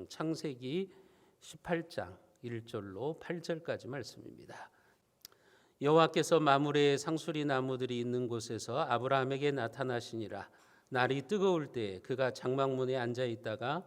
말씀은 창세기 18장 1절로 8절까지 말씀입니다. 여호와께서 마므레의 상수리 나무들이 있는 곳에서 아브라함에게 나타나시니라. 날이 뜨거울 때 그가 장막문에 앉아 있다가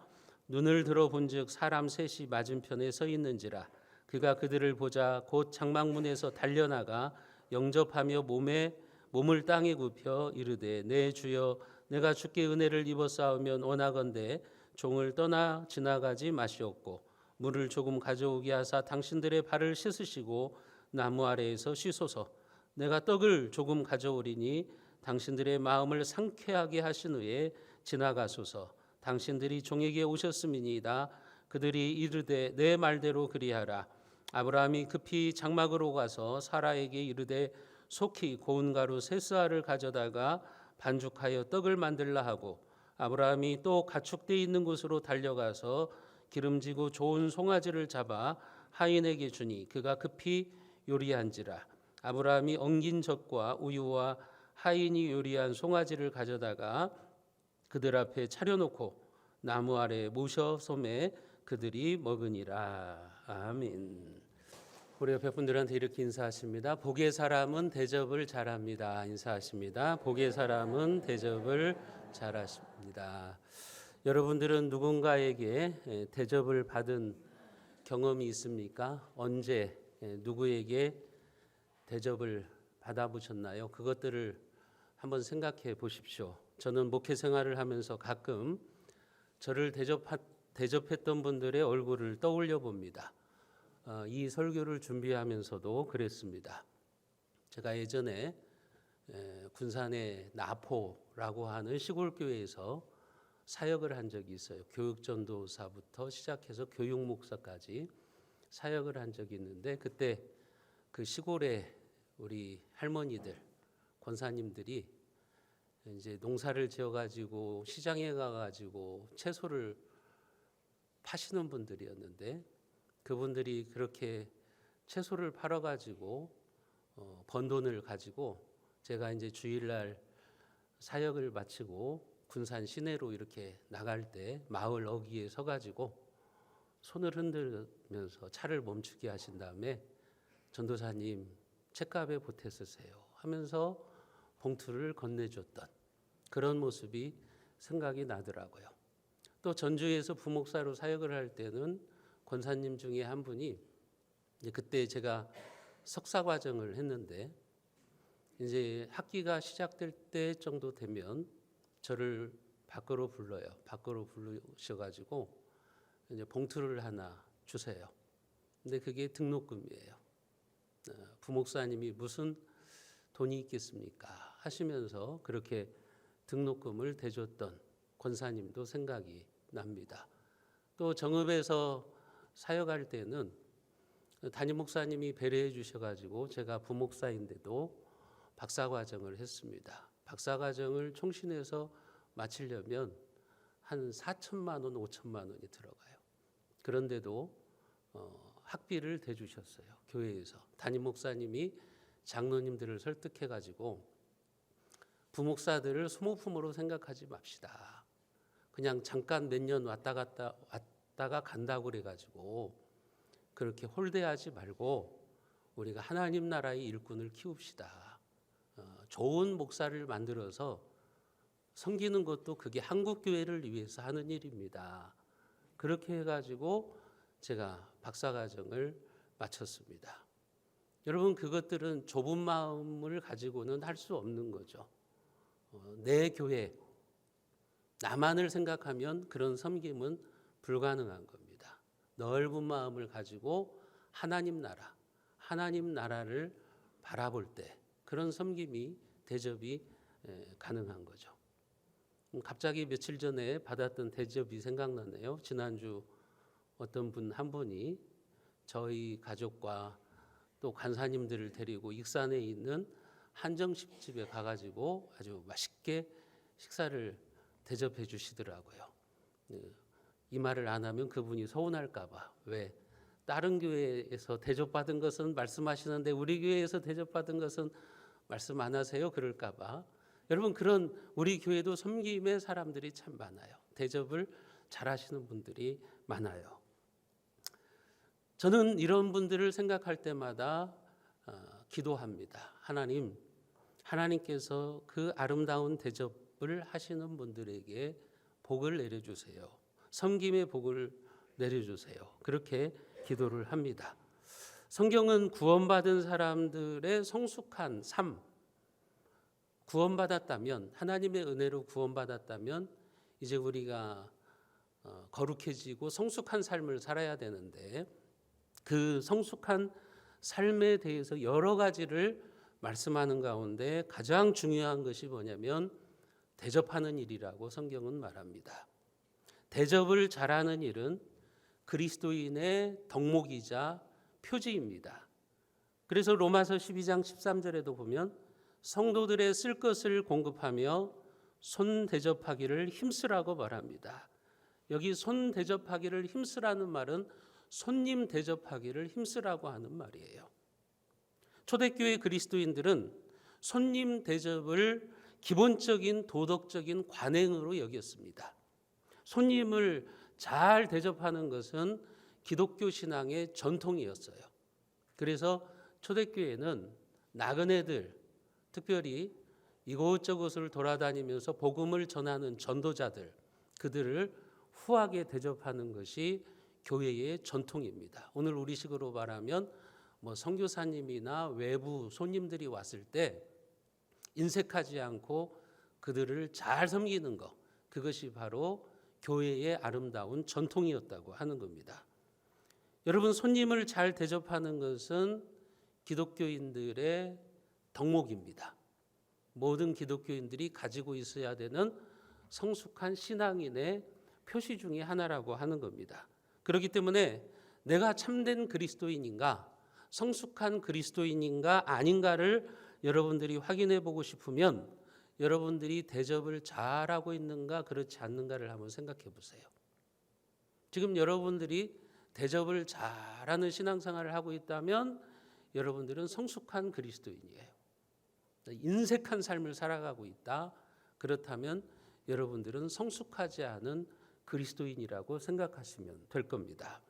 눈을 들어 본즉 사람 셋이 맞은편에 서 있는지라. 그가 그들을 보자 곧 장막문에서 달려나가 영접하며 몸을 땅에 굽혀 이르되 내 주여 내가 주께 은혜를 입었사오면 원하건대 종을 떠나 지나가지 마시옵고 물을 조금 가져오게 하사 당신들의 발을 씻으시고 나무 아래에서 쉬소서. 내가 떡을 조금 가져오리니 당신들의 마음을 상쾌하게 하신 후에 지나가소서. 당신들이 종에게 오셨음이니이다. 그들이 이르되 내 말대로 그리하라. 아브라함이 급히 장막으로 가서 사라에게 이르되 속히 고운 가루 세스알을 가져다가 반죽하여 떡을 만들라 하고 아브라함이 또 가축대 있는 곳으로 달려가서 기름지고 좋은 송아지를 잡아 하인에게 주니 그가 급히 요리한지라. 아브라함이 엉긴 젖과 우유와 하인이 요리한 송아지를 가져다가 그들 앞에 차려놓고 나무 아래 모셔 솜에 그들이 먹으니라. 아멘. 우리 옆에 분들한테 이렇게 인사하십니다. 복의 사람은 대접을 잘합니다. 인사하십니다. 복의 사람은 대접을 잘하십니다. 여러분들은 누군가에게 대접을 받은 경험이 있습니까? 언제 누구에게 대접을 받아보셨나요? 그것들을 한번 생각해 보십시오. 저는 목회 생활을 하면서 가끔 저를 대접했던 분들의 얼굴을 떠올려 봅니다. 이 설교를 준비하면서도 그랬습니다. 제가 예전에 군산의 나포라고 하는 시골 교회에서 사역을 한 적이 있어요. 교육전도사부터 시작해서 교육목사까지 사역을 한 적이 있는데 그때 그 시골에 우리 할머니들, 권사님들이 이제 농사를 지어가지고 시장에 가가지고 채소를 파시는 분들이었는데 그분들이 그렇게 채소를 팔아가지고 번 돈을 가지고 제가 이제 주일날 사역을 마치고 군산 시내로 이렇게 나갈 때 마을 어귀에 서가지고 손을 흔들면서 차를 멈추게 하신 다음에 전도사님 책값에 보태쓰세요 하면서 봉투를 건네줬던 그런 모습이 생각이 나더라고요. 또 전주에서 부목사로 사역을 할 때는 권사님 중에 한 분이 그때 제가 석사 과정을 했는데 이제 학기가 시작될 때 정도 되면 저를 밖으로 불러요. 밖으로 부르셔가지고 이제 봉투를 하나 주세요. 근데 그게 등록금이에요. 부목사님이 무슨 돈이 있겠습니까? 하시면서 그렇게 등록금을 대줬던 권사님도 생각이 납니다. 또 정읍에서 사역할 때는 담임 목사님이 배려해 주셔가지고 제가 부목사인데도 박사과정을 했습니다. 박사과정을 총신해서 마치려면 한 4천만 원, 5천만 원이 들어가요. 그런데도 학비를 대주셨어요. 교회에서. 담임 목사님이 장로님들을 설득해가지고 부목사들을 소모품으로 생각하지 맙시다. 그냥 잠깐 몇 년 왔다가 간다고 그래가지고 그렇게 홀대하지 말고 우리가 하나님 나라의 일꾼을 키웁시다. 좋은 목사를 만들어서 섬기는 것도 그게 한국 교회를 위해서 하는 일입니다. 그렇게 해가지고 제가 박사과정을 마쳤습니다. 여러분 그것들은 좁은 마음을 가지고는 할 수 없는 거죠. 내 교회, 나만을 생각하면 그런 섬김은 불가능한 겁니다. 넓은 마음을 가지고 하나님 나라를 바라볼 때 그런 섬김이 대접이 가능한 거죠. 갑자기 며칠 전에 받았던 대접이 생각나네요. 지난주 어떤 분 한 분이 저희 가족과 또 간사님들을 데리고 익산에 있는 한정식집에 가가지고 아주 맛있게 식사를 대접해 주시더라고요. 이 말을 안 하면 그분이 서운할까 봐. 왜? 다른 교회에서 대접받은 것은 말씀하시는데 우리 교회에서 대접받은 것은 말씀 안 하세요? 그럴까 봐. 여러분 그런 우리 교회도 섬김의 사람들이 참 많아요. 대접을 잘하시는 분들이 많아요. 저는 이런 분들을 생각할 때마다 기도합니다. 하나님께서 그 아름다운 대접을 하시는 분들에게 복을 내려주세요. 섬김의 복을 내려주세요. 그렇게 기도를 합니다. 성경은 구원받은 사람들의 성숙한 삶, 구원받았다면, 하나님의 은혜로 구원받았다면 이제 우리가 거룩해지고 성숙한 삶을 살아야 되는데, 그 성숙한 삶에 대해서 여러 가지를 말씀하는 가운데 가장 중요한 것이 뭐냐면 대접하는 일이라고 성경은 말합니다. 대접을 잘하는 일은 그리스도인의 덕목이자 표지입니다. 그래서 로마서 12장 13절에도 보면 성도들의 쓸 것을 공급하며 손 대접하기를 힘쓰라고 말합니다. 여기 손 대접하기를 힘쓰라는 말은 손님 대접하기를 힘쓰라고 하는 말이에요. 초대교회 그리스도인들은 손님 대접을 기본적인 도덕적인 관행으로 여겼습니다. 손님을 잘 대접하는 것은 기독교 신앙의 전통이었어요. 그래서 초대교회는 나그네들, 특별히 이곳저곳을 돌아다니면서 복음을 전하는 전도자들, 그들을 후하게 대접하는 것이 교회의 전통입니다. 오늘 우리식으로 말하면 선교사님이나 외부 손님들이 왔을 때 인색하지 않고 그들을 잘 섬기는 것, 그것이 바로 교회의 아름다운 전통이었다고 하는 겁니다. 여러분, 손님을 잘 대접하는 것은 기독교인들의 덕목입니다. 모든 기독교인들이 가지고 있어야 되는 성숙한 신앙인의 표시 중에 하나라고 하는 겁니다. 그렇기 때문에 내가 참된 그리스도인인가, 성숙한 그리스도인인가 아닌가를 여러분들이 확인해 보고 싶으면 여러분들이 대접을 잘하고 있는가 그렇지 않는가를 한번 생각해 보세요. 지금 여러분들이 대접을 잘하는 신앙생활을 하고 있다면 여러분들은 성숙한 그리스도인이에요. 인색한 삶을 살아가고 있다, 그렇다면 여러분들은 성숙하지 않은 그리스도인이라고 생각하시면 될 겁니다.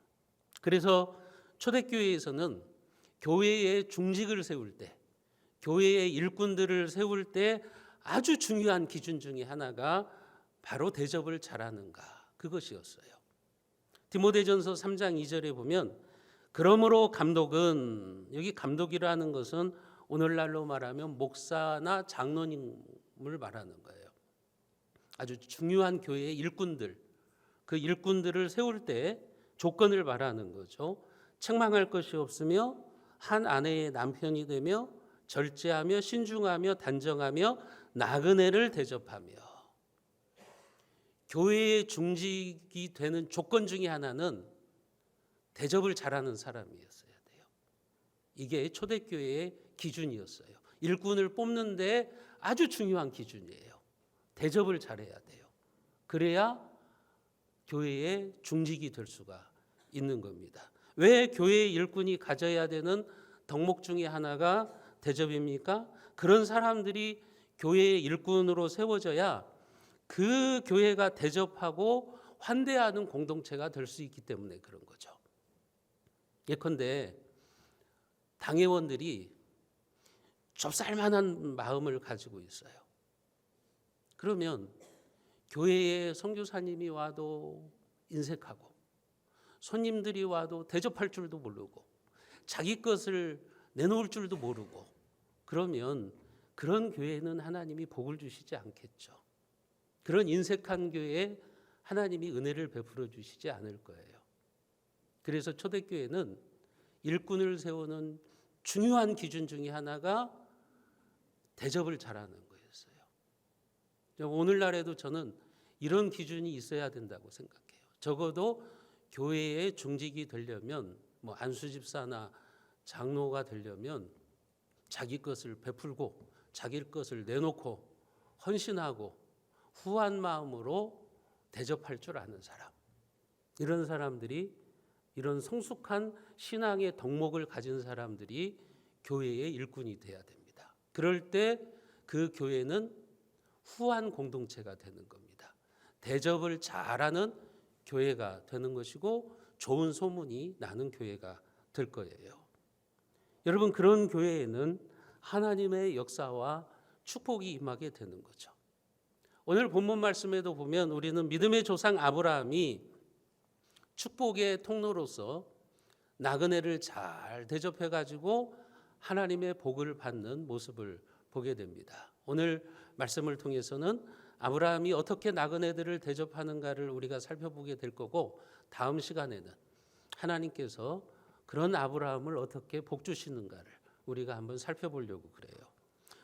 그래서 초대교회에서는 교회의 중직을 세울 때, 교회의 일꾼들을 세울 때 아주 중요한 기준 중에 하나가 바로 대접을 잘하는가, 그것이었어요. 디모데전서 3장 2절에 보면 그러므로 감독은, 여기 감독이라는 것은 오늘날로 말하면 목사나 장로님을 말하는 거예요. 아주 중요한 교회의 일꾼들, 그 일꾼들을 세울 때 조건을 말하는 거죠. 책망할 것이 없으며 한 아내의 남편이 되며 절제하며 신중하며 단정하며 나그네를 대접하며. 교회의 중직이 되는 조건 중에 하나는 대접을 잘하는 사람이었어야 돼요. 이게 초대교회의 기준이었어요. 일꾼을 뽑는데 아주 중요한 기준이에요. 대접을 잘해야 돼요. 그래야 교회의 중직이 될 수가 있는 겁니다. 왜 교회의 일꾼이 가져야 되는 덕목 중에 하나가 대접입니까? 그런 사람들이 교회의 일꾼으로 세워져야 그 교회가 대접하고 환대하는 공동체가 될 수 있기 때문에 그런 거죠. 예컨대 당회원들이 좁쌀만한 마음을 가지고 있어요. 그러면 교회에 선교사님이 와도 인색하고 손님들이 와도 대접할 줄도 모르고 자기 것을 내놓을 줄도 모르고, 그러면 그런 교회는 하나님이 복을 주시지 않겠죠. 그런 인색한 교회에 하나님이 은혜를 베풀어 주시지 않을 거예요. 그래서 초대교회는 일꾼을 세우는 중요한 기준 중에 하나가 대접을 잘하는 거였어요. 오늘날에도 저는 이런 기준이 있어야 된다고 생각해요. 적어도 교회의 중직이 되려면, 안수집사나 장로가 되려면 자기 것을 베풀고 자기 것을 내놓고 헌신하고 후한 마음으로 대접할 줄 아는 사람, 이런 사람들이, 이런 성숙한 신앙의 덕목을 가진 사람들이 교회의 일꾼이 돼야 됩니다. 그럴 때 그 교회는 후한 공동체가 되는 겁니다. 대접을 잘하는 교회가 되는 것이고 좋은 소문이 나는 교회가 될 거예요. 여러분, 그런 교회에는 하나님의 역사와 축복이 임하게 되는 거죠. 오늘 본문 말씀에도 보면 우리는 믿음의 조상 아브라함이 축복의 통로로서 나그네를 잘 대접해 가지고 하나님의 복을 받는 모습을 보게 됩니다. 오늘 말씀을 통해서는 아브라함이 어떻게 나그네들을 대접하는가를 우리가 살펴보게 될 거고, 다음 시간에는 하나님께서 그런 아브라함을 어떻게 복 주시는가를 우리가 한번 살펴보려고 그래요.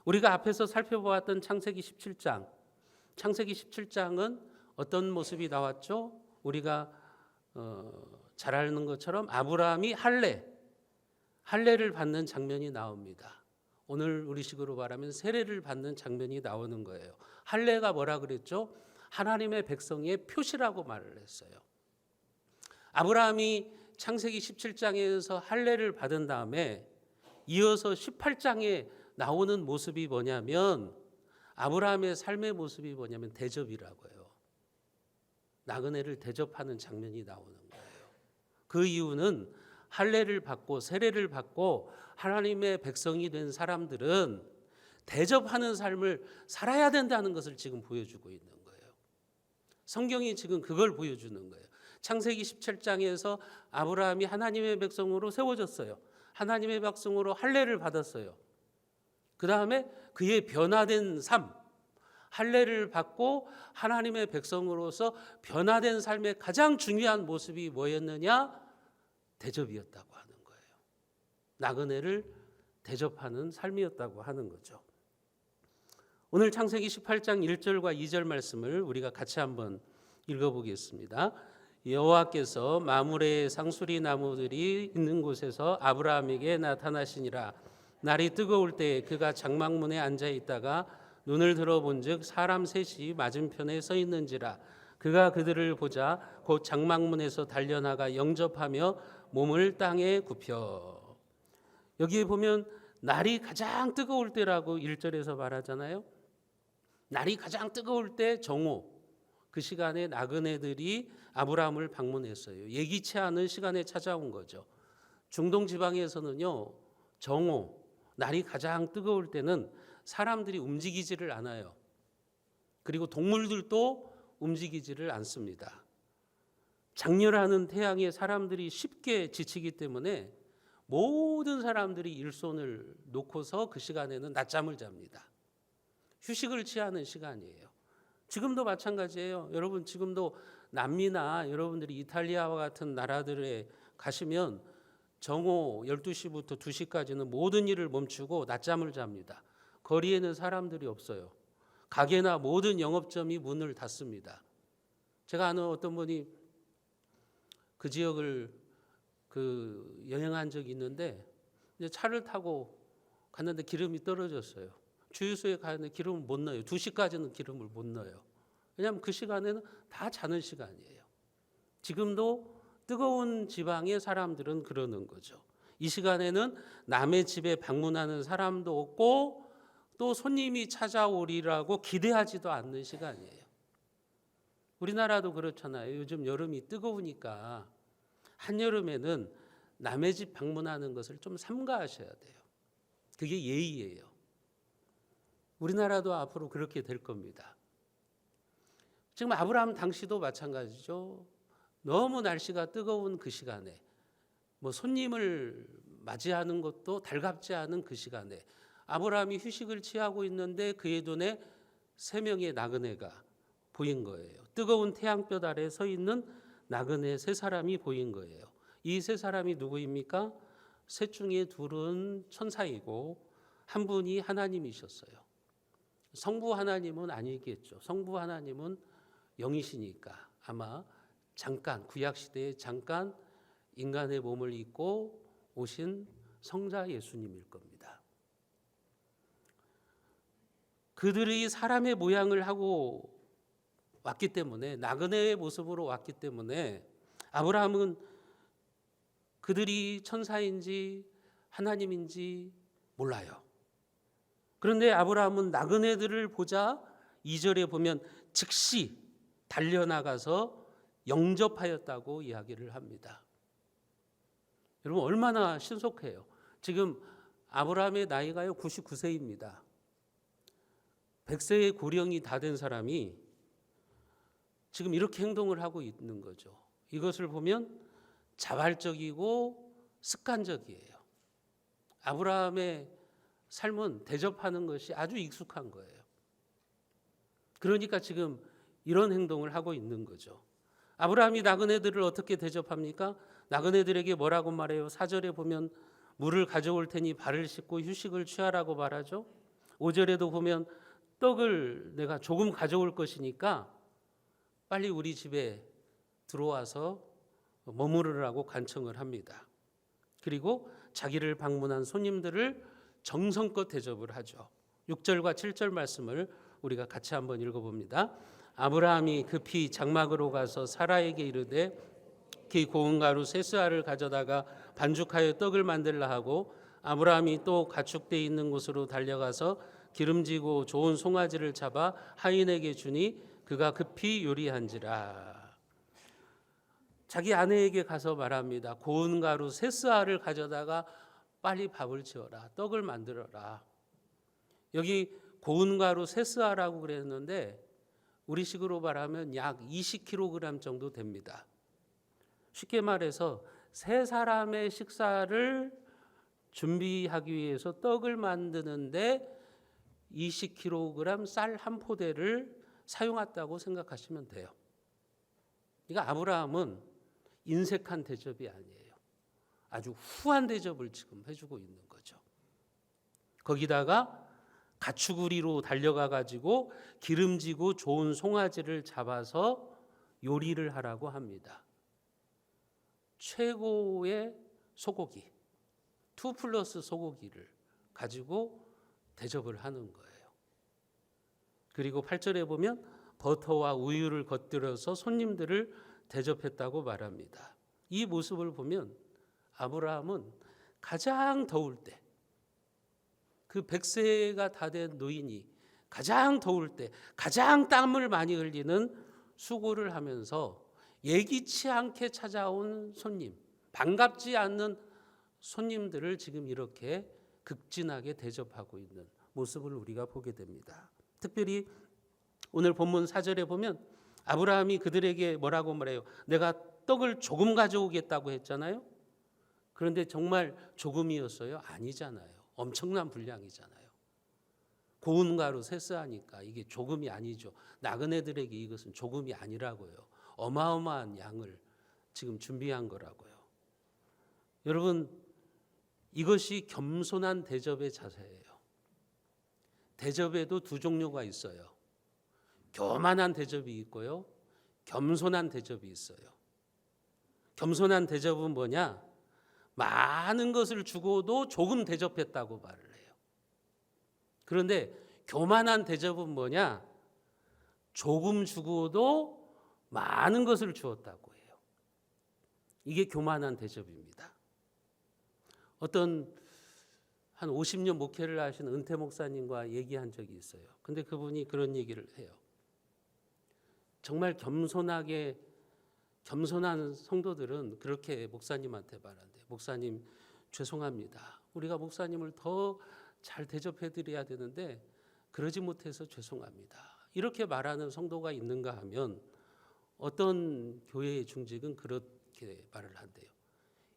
우리가 앞에서 살펴보았던 창세기 17장, 창세기 17장은 어떤 모습이 나왔죠? 우리가 잘 아는 것처럼 아브라함이 할례를 받는 장면이 나옵니다. 오늘 우리식으로 말하면 세례를 받는 장면이 나오는 거예요. 할례가 뭐라 그랬죠? 하나님의 백성의 표시라고 말을 했어요. 아브라함이 창세기 17장에서 할례를 받은 다음에 이어서 18장에 나오는 모습이 뭐냐면, 아브라함의 삶의 모습이 뭐냐면 대접이라고요. 나그네를 대접하는 장면이 나오는 거예요. 그 이유는 할례를 받고 세례를 받고 하나님의 백성이 된 사람들은 대접하는 삶을 살아야 된다는 것을 지금 보여주고 있는 거예요. 성경이 지금 그걸 보여주는 거예요. 창세기 17장에서 아브라함이 하나님의 백성으로 세워졌어요. 하나님의 백성으로 할례를 받았어요. 그 다음에 그의 변화된 삶, 할례를 받고 하나님의 백성으로서 변화된 삶의 가장 중요한 모습이 뭐였느냐? 대접이었다고 하는 거예요. 나그네를 대접하는 삶이었다고 하는 거죠. 오늘 창세기 18장 1절과 2절 말씀을 우리가 같이 한번 읽어보겠습니다. 여호와께서 마므레의 상수리 나무들이 있는 곳에서 아브라함에게 나타나시니라. 날이 뜨거울 때 그가 장막문에 앉아 있다가 눈을 들어본즉 사람 셋이 맞은편에 서 있는지라. 그가 그들을 보자 곧 장막문에서 달려나가 영접하며 몸을 땅에 굽혀. 여기에 보면 날이 가장 뜨거울 때라고 1절에서 말하잖아요. 날이 가장 뜨거울 때 정오, 그 시간에 나그네들이 아브라함을 방문했어요. 예기치 않은 시간에 찾아온 거죠. 중동 지방에서는요, 정오, 날이 가장 뜨거울 때는 사람들이 움직이지를 않아요. 그리고 동물들도 움직이지를 않습니다. 장렬하는 태양에 사람들이 쉽게 지치기 때문에 모든 사람들이 일손을 놓고서 그 시간에는 낮잠을 잡니다. 휴식을 취하는 시간이에요. 지금도 마찬가지예요. 여러분, 지금도 남미나 여러분들이 이탈리아와 같은 나라들에 가시면 정오 12시부터 2시까지는 모든 일을 멈추고 낮잠을 잡니다. 거리에는 사람들이 없어요. 가게나 모든 영업점이 문을 닫습니다. 제가 아는 어떤 분이 그 지역을 여행한 적이 있는데, 이제 차를 타고 갔는데 기름이 떨어졌어요. 주유소에 가는데 기름을 못 넣어요. 2시까지는 기름을 못 넣어요. 왜냐하면 그 시간에는 다 자는 시간이에요. 지금도 뜨거운 지방의 사람들은 그러는 거죠. 이 시간에는 남의 집에 방문하는 사람도 없고 또 손님이 찾아오리라고 기대하지도 않는 시간이에요. 우리나라도 그렇잖아요. 요즘 여름이 뜨거우니까 한여름에는 남의 집 방문하는 것을 좀 삼가하셔야 돼요. 그게 예의예요. 우리나라도 앞으로 그렇게 될 겁니다. 지금 아브라함 당시도 마찬가지죠. 너무 날씨가 뜨거운 그 시간에 손님을 맞이하는 것도 달갑지 않은 그 시간에 아브라함이 휴식을 취하고 있는데 그의 눈에 3명의 나그네가 보인 거예요. 뜨거운 태양볕 아래 서 있는 나그네 3사람이 보인 거예요. 이 3사람이 누구입니까? 셋 중에 2은 천사이고 한 분이 하나님이셨어요. 성부 하나님은 아니겠죠. 성부 하나님은 영이시니까 아마 잠깐 구약 시대에 잠깐 인간의 몸을 입고 오신 성자 예수님일 겁니다. 그들이 사람의 모양을 하고 왔기 때문에, 나그네의 모습으로 왔기 때문에 아브라함은 그들이 천사인지 하나님인지 몰라요. 그런데 아브라함은 나그네들을 보자 2절에 보면 즉시 달려나가서 영접하였다고 이야기를 합니다. 여러분 얼마나 신속해요. 지금 아브라함의 나이가요 99세입니다. 100세의 고령이 다 된 사람이 지금 이렇게 행동을 하고 있는 거죠. 이것을 보면 자발적이고 습관적이에요. 아브라함의 삶은 대접하는 것이 아주 익숙한 거예요. 그러니까 지금 이런 행동을 하고 있는 거죠. 아브라함이 나그네들을 어떻게 대접합니까? 나그네들에게 뭐라고 말해요? 4절에 보면 물을 가져올 테니 발을 씻고 휴식을 취하라고 말하죠. 5절에도 보면 떡을 내가 조금 가져올 것이니까 빨리 우리 집에 들어와서 머무르라고 간청을 합니다. 그리고 자기를 방문한 손님들을 정성껏 대접을 하죠. 6절과 7절 말씀을 우리가 같이 한번 읽어봅니다. 아브라함이 급히 장막으로 가서 사라에게 이르되 기 고운 가루 세스알을 가져다가 반죽하여 떡을 만들라 하고 아브라함이 또 가축돼 있는 곳으로 달려가서 기름지고 좋은 송아지를 잡아 하인에게 주니 그가 급히 요리한지라. 자기 아내에게 가서 말합니다. 고운 가루 세스알을 가져다가 빨리 밥을 지어라. 떡을 만들어라. 여기 고운 가루 세스알이라고 그랬는데 우리식으로 말하면 약 20kg 정도 됩니다. 쉽게 말해서 세 사람의 식사를 준비하기 위해서 떡을 만드는데 20kg 쌀 한 포대를 사용했다고 생각하시면 돼요. 그러니까 아브라함은 인색한 대접이 아니에요. 아주 후한 대접을 지금 해주고 있는 거죠. 거기다가 가축우리로 달려가 가지고 기름지고 좋은 송아지를 잡아서 요리를 하라고 합니다. 최고의 소고기, 2+ 소고기를 가지고 대접을 하는 거예요. 그리고 8절에 보면 버터와 우유를 곁들여서 손님들을 대접했다고 말합니다. 이 모습을 보면 아브라함은 가장 더울 때, 그 100세가 다 된 노인이 가장 더울 때 가장 땀을 많이 흘리는 수고를 하면서 예기치 않게 찾아온 손님, 반갑지 않는 손님들을 지금 이렇게 극진하게 대접하고 있는 모습을 우리가 보게 됩니다. 특별히 오늘 본문 4절에 보면 아브라함이 그들에게 뭐라고 말해요? 내가 떡을 조금 가져오겠다고 했잖아요. 그런데 정말 조금이었어요? 아니잖아요. 엄청난 분량이잖아요. 고운 가루 세스하니까 이게 조금이 아니죠. 나그네들에게 이것은 조금이 아니라고요. 어마어마한 양을 지금 준비한 거라고요. 여러분, 이것이 겸손한 대접의 자세예요. 대접에도 두 종류가 있어요. 교만한 대접이 있고요. 겸손한 대접이 있어요. 겸손한 대접은 뭐냐? 많은 것을 주고도 조금 대접했다고 말을 해요. 그런데 교만한 대접은 뭐냐? 조금 주고도 많은 것을 주었다고 해요. 이게 교만한 대접입니다. 어떤 한 50년 목회를 하시는 은퇴 목사님과 얘기한 적이 있어요. 근데 그분이 그런 얘기를 해요. 정말 겸손한 성도들은 그렇게 목사님한테 말한대요. 목사님 죄송합니다. 우리가 목사님을 더 잘 대접해 드려야 되는데 그러지 못해서 죄송합니다. 이렇게 말하는 성도가 있는가 하면 어떤 교회의 중직은 그렇게 말을 한대요.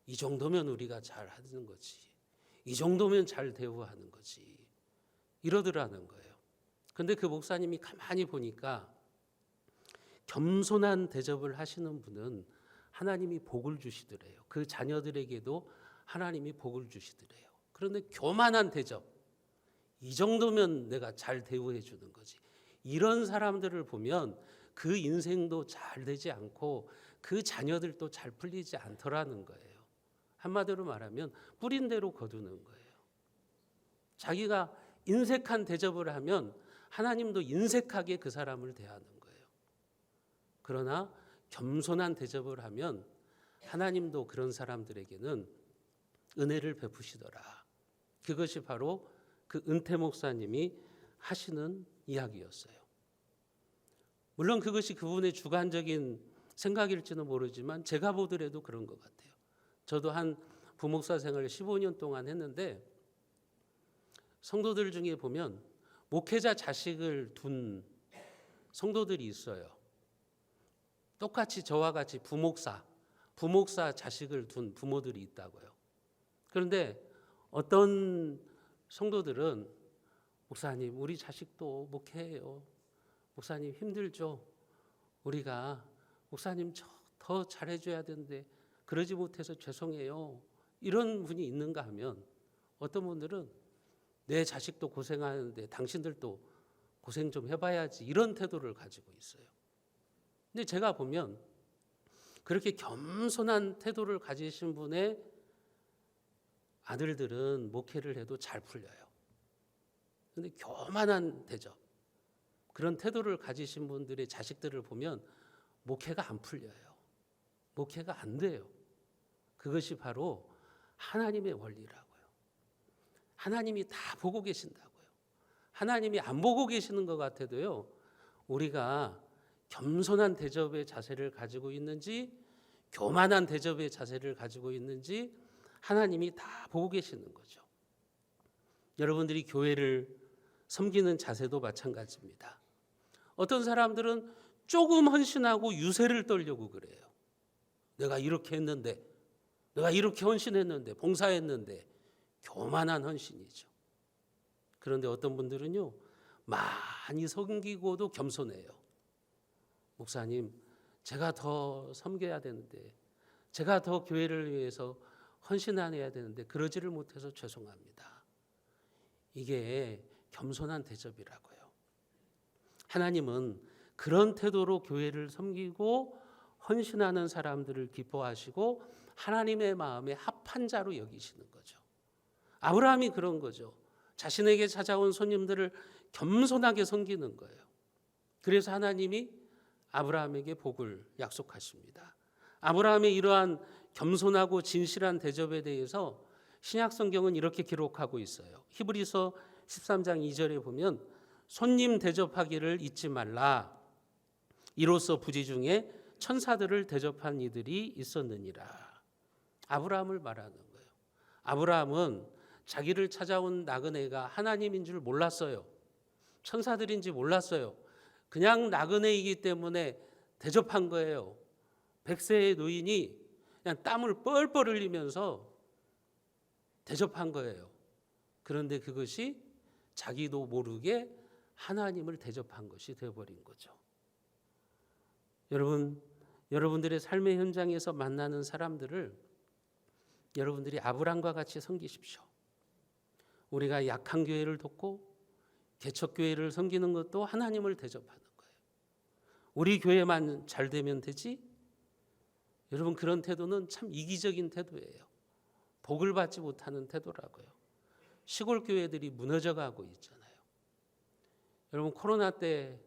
이 정도면 우리가 잘 하는 거지. 이 정도면 잘 대우하는 거지. 이러더라는 거예요. 근데 그 목사님이 가만히 보니까 겸손한 대접을 하시는 분은 하나님이 복을 주시더래요. 그 자녀들에게도 하나님이 복을 주시더래요. 그런데 교만한 대접, 이 정도면 내가 잘 대우해 주는 거지. 이런 사람들을 보면 그 인생도 잘 되지 않고 그 자녀들도 잘 풀리지 않더라는 거예요. 한마디로 말하면 뿌린 대로 거두는 거예요. 자기가 인색한 대접을 하면 하나님도 인색하게 그 사람을 대하는 거예요. 그러나 겸손한 대접을 하면 하나님도 그런 사람들에게는 은혜를 베푸시더라. 그것이 바로 그 은퇴 목사님이 하시는 이야기였어요. 물론 그것이 그분의 주관적인 생각일지는 모르지만 제가 보더라도 그런 것 같아요. 저도 한 부목사 생활을 15년 동안 했는데 성도들 중에 보면 목회자 자식을 둔 성도들이 있어요. 똑같이 저와 같이 부목사 자식을 둔 부모들이 있다고요. 그런데 어떤 성도들은 목사님 우리 자식도 목회해요. 목사님 힘들죠. 우리가 목사님 더 잘해줘야 되는데 그러지 못해서 죄송해요. 이런 분이 있는가 하면 어떤 분들은 내 자식도 고생하는데 당신들도 고생 좀 해봐야지 이런 태도를 가지고 있어요. 근데 제가 보면 그렇게 겸손한 태도를 가지신 분의 아들들은 목회를 해도 잘 풀려요. 그런데 교만한 대접, 그런 태도를 가지신 분들의 자식들을 보면 목회가 안 풀려요. 목회가 안 돼요. 그것이 바로 하나님의 원리라고요. 하나님이 다 보고 계신다고요. 하나님이 안 보고 계시는 것 같아도요, 우리가 겸손한 대접의 자세를 가지고 있는지 교만한 대접의 자세를 가지고 있는지 하나님이 다 보고 계시는 거죠. 여러분들이 교회를 섬기는 자세도 마찬가지입니다. 어떤 사람들은 조금 헌신하고 유세를 떨려고 그래요. 내가 이렇게 했는데, 내가 이렇게 헌신했는데, 봉사했는데, 교만한 헌신이죠. 그런데 어떤 분들은요, 많이 섬기고도 겸손해요. 목사님, 제가 더 섬겨야 되는데, 제가 더 교회를 위해서 헌신해야 되는데 그러지를 못해서 죄송합니다. 이게 겸손한 대접이라고요. 하나님은 그런 태도로 교회를 섬기고 헌신하는 사람들을 기뻐하시고 하나님의 마음에 합한 자로 여기시는 거죠. 아브라함이 그런 거죠. 자신에게 찾아온 손님들을 겸손하게 섬기는 거예요. 그래서 하나님이 아브라함에게 복을 약속하십니다. 아브라함의 이러한 겸손하고 진실한 대접에 대해서 신약 성경은 이렇게 기록하고 있어요. 히브리서 13장 2절에 보면 손님 대접하기를 잊지 말라. 이로써 부지 중에 천사들을 대접한 이들이 있었느니라. 아브라함을 말하는 거예요. 아브라함은 자기를 찾아온 나그네가 하나님인 줄 몰랐어요. 천사들인지 몰랐어요. 그냥 나그네이기 때문에 대접한 거예요. 100세의 노인이 그냥 땀을 뻘뻘 흘리면서 대접한 거예요. 그런데 그것이 자기도 모르게 하나님을 대접한 것이 되어버린 거죠. 여러분들의 삶의 현장에서 만나는 사람들을 여러분들이 아브라함과 같이 섬기십시오. 우리가 약한 교회를 돕고 개척교회를 섬기는 것도 하나님을 대접하는 거예요. 우리 교회만 잘 되면 되지? 여러분, 그런 태도는 참 이기적인 태도예요. 복을 받지 못하는 태도라고요. 시골 교회들이 무너져가고 있잖아요. 여러분, 코로나 때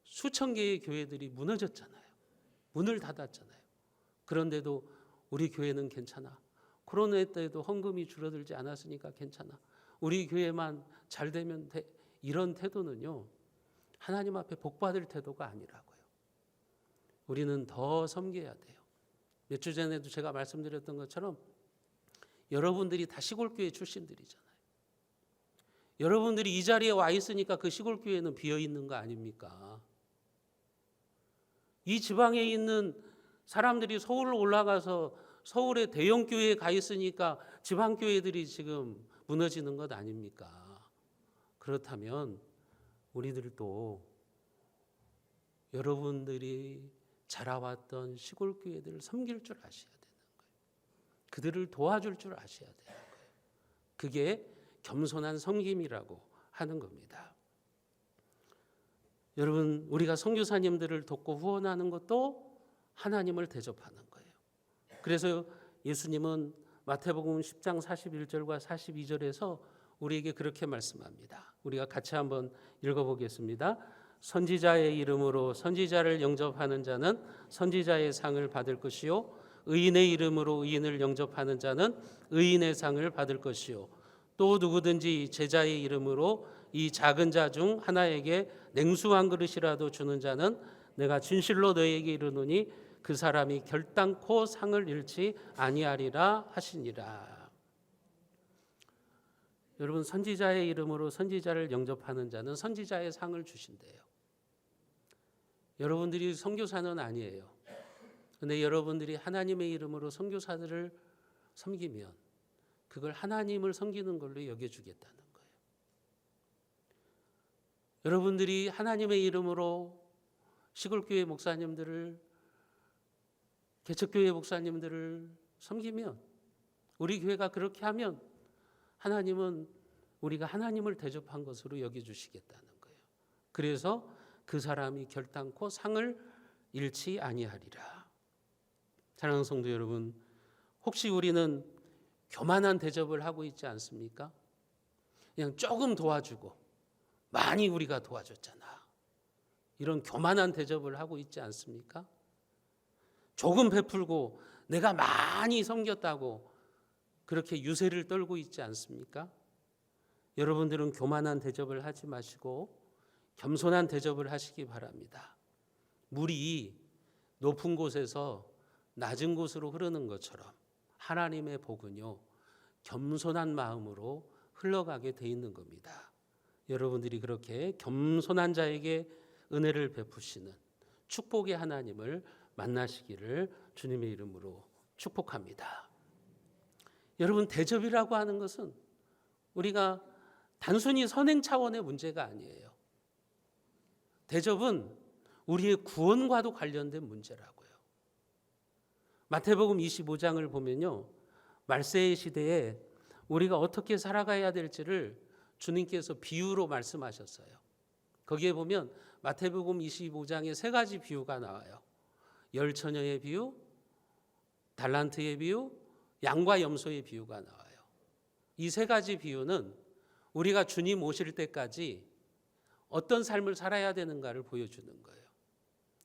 수천 개의 교회들이 무너졌잖아요. 문을 닫았잖아요. 그런데도 우리 교회는 괜찮아. 코로나 때도 헌금이 줄어들지 않았으니까 괜찮아. 우리 교회만 잘 되면 돼. 이런 태도는요, 하나님 앞에 복 받을 태도가 아니라고요. 우리는 더 섬겨야 돼요. 몇 주 전에도 제가 말씀드렸던 것처럼 여러분들이 다 시골교회 출신들이잖아요. 여러분들이 이 자리에 와 있으니까 그 시골교회는 비어 있는 거 아닙니까? 이 지방에 있는 사람들이 서울 올라가서 서울의 대형교회에 가 있으니까 지방교회들이 지금 무너지는 것 아닙니까? 그렇다면 우리들도 여러분들이 자라왔던 시골교회들을 섬길 줄 아셔야 되는 거예요. 그들을 도와줄 줄 아셔야 되는 거예요. 그게 겸손한 섬김이라고 하는 겁니다. 여러분, 우리가 선교사님들을 돕고 후원하는 것도 하나님을 대접하는 거예요. 그래서 예수님은 마태복음 10장 41절과 42절에서 우리에게 그렇게 말씀합니다. 우리가 같이 한번 읽어보겠습니다. 선지자의 이름으로 선지자를 영접하는 자는 선지자의 상을 받을 것이요, 의인의 이름으로 의인을 영접하는 자는 의인의 상을 받을 것이요, 또 누구든지 제자의 이름으로 이 작은 자 중 하나에게 냉수 한 그릇이라도 주는 자는 내가 진실로 너희에게 이르노니 그 사람이 결단코 상을 잃지 아니하리라 하시니라. 여러분, 선지자의 이름으로 선지자를 영접하는 자는 선지자의 상을 주신대요. 여러분들이 선교사는 아니에요. 근데 여러분들이 하나님의 이름으로 선교사들을 섬기면 그걸 하나님을 섬기는 걸로 여겨주겠다는 거예요. 여러분들이 하나님의 이름으로 시골교회 목사님들을, 개척교회 목사님들을 섬기면, 우리 교회가 그렇게 하면 하나님은 우리가 하나님을 대접한 것으로 여겨주시겠다는 거예요. 그래서 그 사람이 결단코 상을 잃지 아니하리라. 사랑하는 성도 여러분, 혹시 우리는 교만한 대접을 하고 있지 않습니까? 그냥 조금 도와주고 많이 우리가 도와줬잖아, 이런 교만한 대접을 하고 있지 않습니까? 조금 베풀고 내가 많이 섬겼다고 그렇게 유세를 떨고 있지 않습니까? 여러분들은 교만한 대접을 하지 마시고 겸손한 대접을 하시기 바랍니다. 물이 높은 곳에서 낮은 곳으로 흐르는 것처럼 하나님의 복은요, 겸손한 마음으로 흘러가게 돼 있는 겁니다. 여러분들이 그렇게 겸손한 자에게 은혜를 베푸시는 축복의 하나님을 만나시기를 주님의 이름으로 축복합니다. 여러분, 대접이라고 하는 것은 우리가 단순히 선행 차원의 문제가 아니에요. 대접은 우리의 구원과도 관련된 문제라고요. 마태복음 25장을 보면요, 말세의 시대에 우리가 어떻게 살아가야 될지를 주님께서 비유로 말씀하셨어요. 거기에 보면 마태복음 25장에 세 가지 비유가 나와요. 열처녀의 비유, 달란트의 비유, 양과 염소의 비유가 나와요. 이 세 가지 비유는 우리가 주님 오실 때까지 어떤 삶을 살아야 되는가를 보여주는 거예요.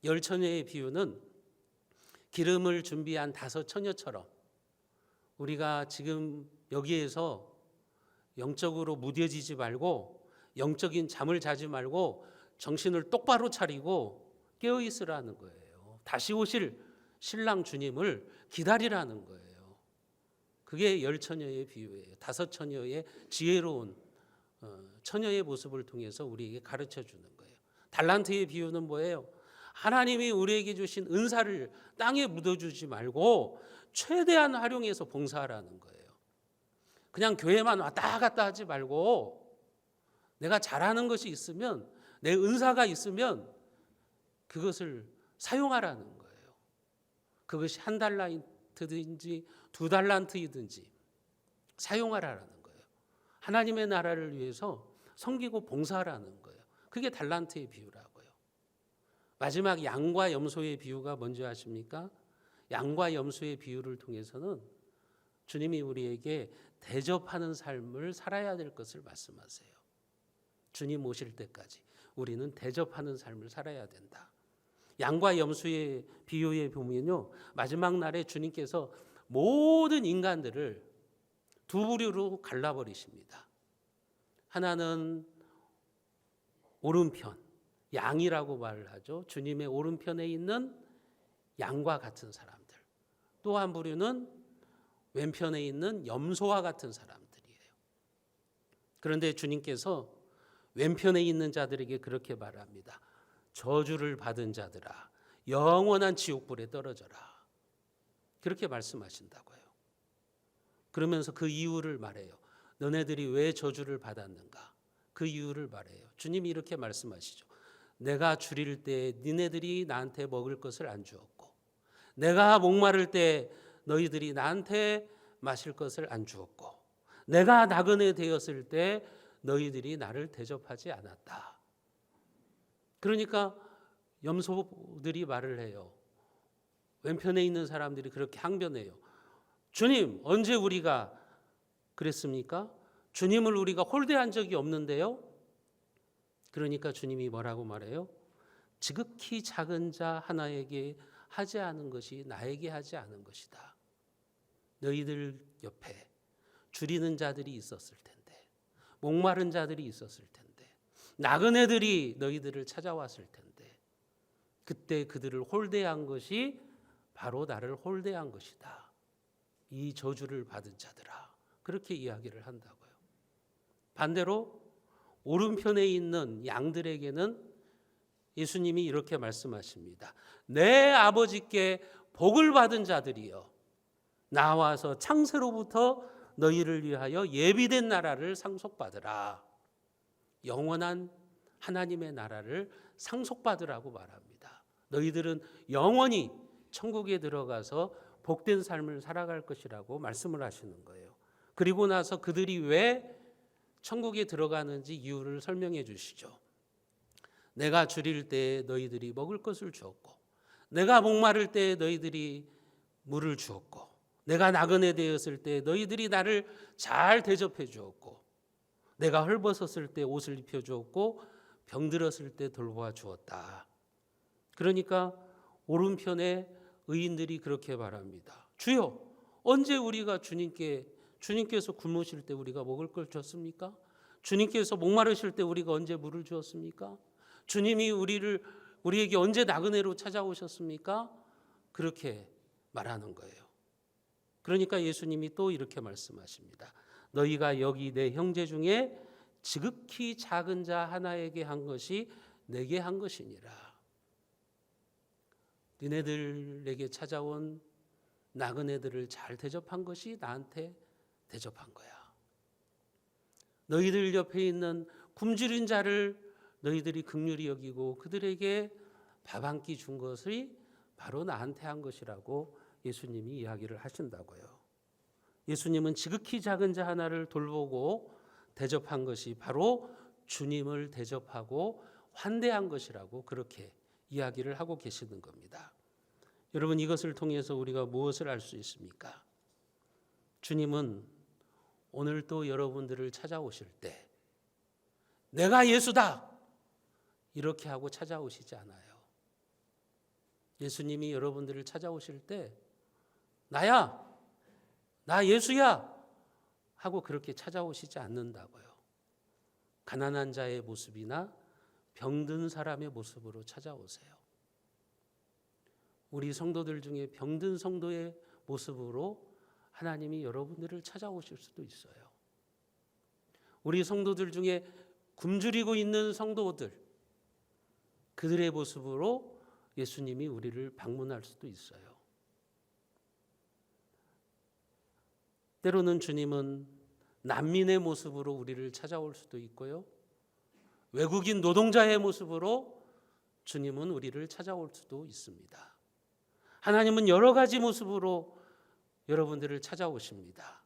열처녀의 비유는 기름을 준비한 5 처녀처럼 우리가 지금 여기에서 영적으로 무뎌지지 말고, 영적인 잠을 자지 말고 정신을 똑바로 차리고 깨어 있으라는 거예요. 다시 오실 신랑 주님을 기다리라는 거예요. 그게 열처녀의 비유예요. 5 처녀의 지혜로운 처녀의 모습을 통해서 우리에게 가르쳐 주는 거예요. 달란트의 비유는 뭐예요? 하나님이 우리에게 주신 은사를 땅에 묻어주지 말고 최대한 활용해서 봉사하라는 거예요. 그냥 교회만 왔다 갔다 하지 말고 내가 잘하는 것이 있으면, 내 은사가 있으면 그것을 사용하라는 거예요. 그것이 1 달란트든지 2 달란트이든지 사용하라는 거예요. 하나님의 나라를 위해서 섬기고 봉사하라는 거예요. 그게 달란트의 비유라고요. 마지막 양과 염소의 비유가 뭔지 아십니까? 양과 염소의 비유를 통해서는 주님이 우리에게 대접하는 삶을 살아야 될 것을 말씀하세요. 주님 오실 때까지 우리는 대접하는 삶을 살아야 된다. 양과 염소의 비유에 보면요, 마지막 날에 주님께서 모든 인간들을 2 부류로 갈라버리십니다. 하나는 오른편, 양이라고 말을 하죠. 주님의 오른편에 있는 양과 같은 사람들. 또 한 부류는 왼편에 있는 염소와 같은 사람들이에요. 그런데 주님께서 왼편에 있는 자들에게 그렇게 말합니다. 저주를 받은 자들아, 영원한 지옥불에 떨어져라. 그렇게 말씀하신다고요. 그러면서 그 이유를 말해요. 너네들이 왜 저주를 받았는가? 그 이유를 말해요. 주님이 이렇게 말씀하시죠. 내가 줄일 때 니네들이 나한테 먹을 것을 안 주었고, 내가 목마를 때 너희들이 나한테 마실 것을 안 주었고, 내가 나그네 되었을 때 너희들이 나를 대접하지 않았다. 그러니까 염소들이 말을 해요. 왼편에 있는 사람들이 그렇게 항변해요. 주님, 언제 우리가 그랬습니까? 주님을 우리가 홀대한 적이 없는데요. 그러니까 주님이 뭐라고 말해요? 지극히 작은 자 하나에게 하지 않은 것이 나에게 하지 않은 것이다. 너희들 옆에 줄이는 자들이 있었을 텐데, 목마른 자들이 있었을 텐데, 나그네들이 너희들을 찾아왔을 텐데, 그때 그들을 홀대한 것이 바로 나를 홀대한 것이다. 이 저주를 받은 자들아. 그렇게 이야기를 한다고요. 반대로 오른편에 있는 양들에게는 예수님이 이렇게 말씀하십니다. 내 아버지께 복을 받은 자들이여, 나와서 창세로부터 너희를 위하여 예비된 나라를 상속받으라. 영원한 하나님의 나라를 상속받으라고 말합니다. 너희들은 영원히 천국에 들어가서 복된 삶을 살아갈 것이라고 말씀을 하시는 거예요. 그리고 나서 그들이 왜 천국에 들어가는지 이유를 설명해 주시죠. 내가 줄일 때에 너희들이 먹을 것을 주었고, 내가 목마를 때에 너희들이 물을 주었고, 내가 나그네 되었을 때 너희들이 나를 잘 대접해 주었고, 내가 헐벗었을 때 옷을 입혀 주었고, 병들었을 때 돌보아 주었다. 그러니까 오른편에 의인들이 그렇게 말합니다. 주여, 언제 우리가 주님께서 굶으실 때 우리가 먹을 걸 줬습니까? 주님께서 목마르실 때 우리가 언제 물을 주었습니까? 주님이 우리에게 언제 나그네로 찾아오셨습니까? 그렇게 말하는 거예요. 그러니까 예수님이 또 이렇게 말씀하십니다. 너희가 여기 내 형제 중에 지극히 작은 자 하나에게 한 것이 내게 한 것이니라. 니네들에게 찾아온 나그네들을 잘 대접한 것이 나한테 대접한 거야. 너희들 옆에 있는 굶주린 자를 너희들이 긍휼히 여기고 그들에게 밥 한 끼 준 것이 바로 나한테 한 것이라고 예수님이 이야기를 하신다고요. 예수님은 지극히 작은 자 하나를 돌보고 대접한 것이 바로 주님을 대접하고 환대한 것이라고 그렇게 이야기를 하고 계시는 겁니다. 여러분, 이것을 통해서 우리가 무엇을 알 수 있습니까? 주님은 오늘 또 여러분들을 찾아오실 때 내가 예수다 이렇게 하고 찾아오시지 않아요. 예수님이 여러분들을 찾아오실 때 나야, 나 예수야 하고 그렇게 찾아오시지 않는다고요. 가난한 자의 모습이나 병든 사람의 모습으로 찾아오세요. 우리 성도들 중에 병든 성도의 모습으로 하나님이 여러분들을 찾아오실 수도 있어요. 우리 성도들 중에 굶주리고 있는 성도들, 그들의 모습으로 예수님이 우리를 방문할 수도 있어요. 때로는 주님은 난민의 모습으로 우리를 찾아올 수도 있고요. 외국인 노동자의 모습으로 주님은 우리를 찾아올 수도 있습니다. 하나님은 여러 가지 모습으로 여러분들을 찾아오십니다.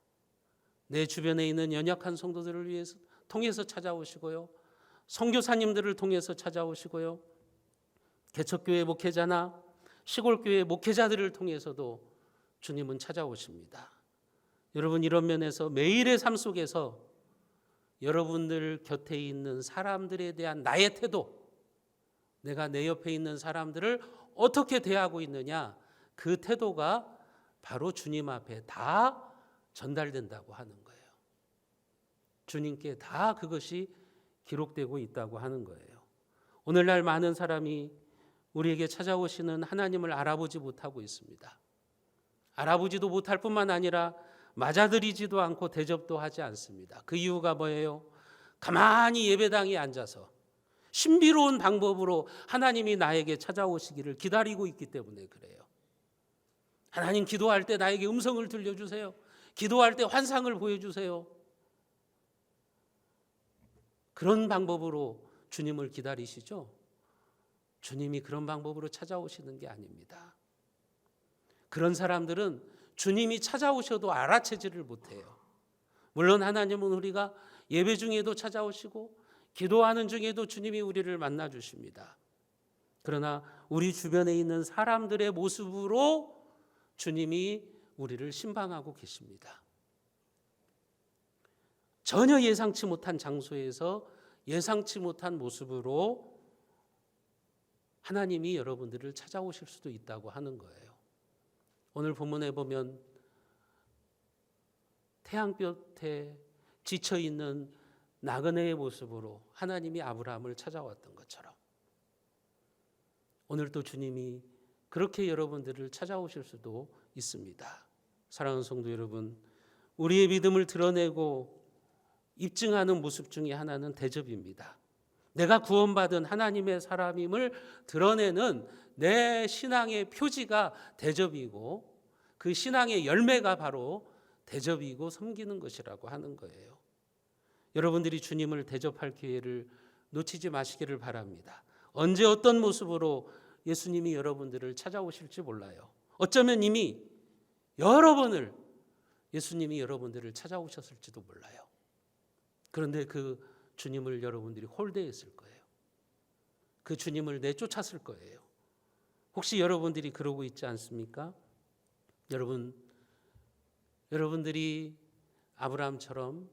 내 주변에 있는 연약한 성도들을 위해서 통해서 찾아오시고요. 선교사님들을 통해서 찾아오시고요. 개척교회 목회자나 시골교회 목회자들을 통해서도 주님은 찾아오십니다. 여러분, 이런 면에서 매일의 삶 속에서 여러분들 곁에 있는 사람들에 대한 나의 태도, 내가 내 옆에 있는 사람들을 어떻게 대하고 있느냐, 그 태도가 바로 주님 앞에 다 전달된다고 하는 거예요. 주님께 다 그것이 기록되고 있다고 하는 거예요. 오늘날 많은 사람이 우리에게 찾아오시는 하나님을 알아보지 못하고 있습니다. 알아보지도 못할 뿐만 아니라 맞아들이지도 않고 대접도 하지 않습니다. 그 이유가 뭐예요? 가만히 예배당에 앉아서 신비로운 방법으로 하나님이 나에게 찾아오시기를 기다리고 있기 때문에 그래요. 하나님, 기도할 때 나에게 음성을 들려주세요. 기도할 때 환상을 보여주세요. 그런 방법으로 주님을 기다리시죠? 주님이 그런 방법으로 찾아오시는 게 아닙니다. 그런 사람들은 주님이 찾아오셔도 알아채지를 못해요. 물론 하나님은 우리가 예배 중에도 찾아오시고 기도하는 중에도 주님이 우리를 만나 주십니다. 그러나 우리 주변에 있는 사람들의 모습으로 주님이 우리를 신방하고 계십니다. 전혀 예상치 못한 장소에서 예상치 못한 모습으로 하나님이 여러분들을 찾아오실 수도 있다고 하는 거예요. 오늘 본문에 보면 태양볕에 지쳐있는 나그네의 모습으로 하나님이 아브라함을 찾아왔던 것처럼 오늘 또 주님이 그렇게 여러분들을 찾아오실 수도 있습니다. 사랑하는 성도 여러분, 우리의 믿음을 드러내고 입증하는 모습 중에 하나는 대접입니다. 내가 구원받은 하나님의 사람임을 드러내는 내 신앙의 표지가 대접이고, 그 신앙의 열매가 바로 대접이고 섬기는 것이라고 하는 거예요. 여러분들이 주님을 대접할 기회를 놓치지 마시기를 바랍니다. 언제 어떤 모습으로 예수님이 여러분들을 찾아오실지 몰라요. 어쩌면 이미 여러 번을 예수님이 여러분들을 찾아오셨을지도 몰라요. 그런데 그 주님을 여러분들이 홀대했을 거예요. 그 주님을 내쫓았을 거예요. 혹시 여러분들이 그러고 있지 않습니까? 여러분들이 아브라함처럼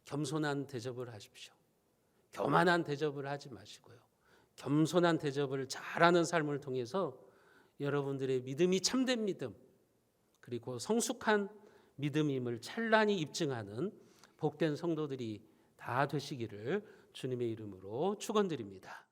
겸손한 대접을 하십시오. 교만한 대접을 하지 마시고요. 겸손한 대접을 잘하는 삶을 통해서 여러분들의 믿음이 참된 믿음, 그리고 성숙한 믿음임을 찬란히 입증하는 복된 성도들이 다 되시기를 주님의 이름으로 축원드립니다.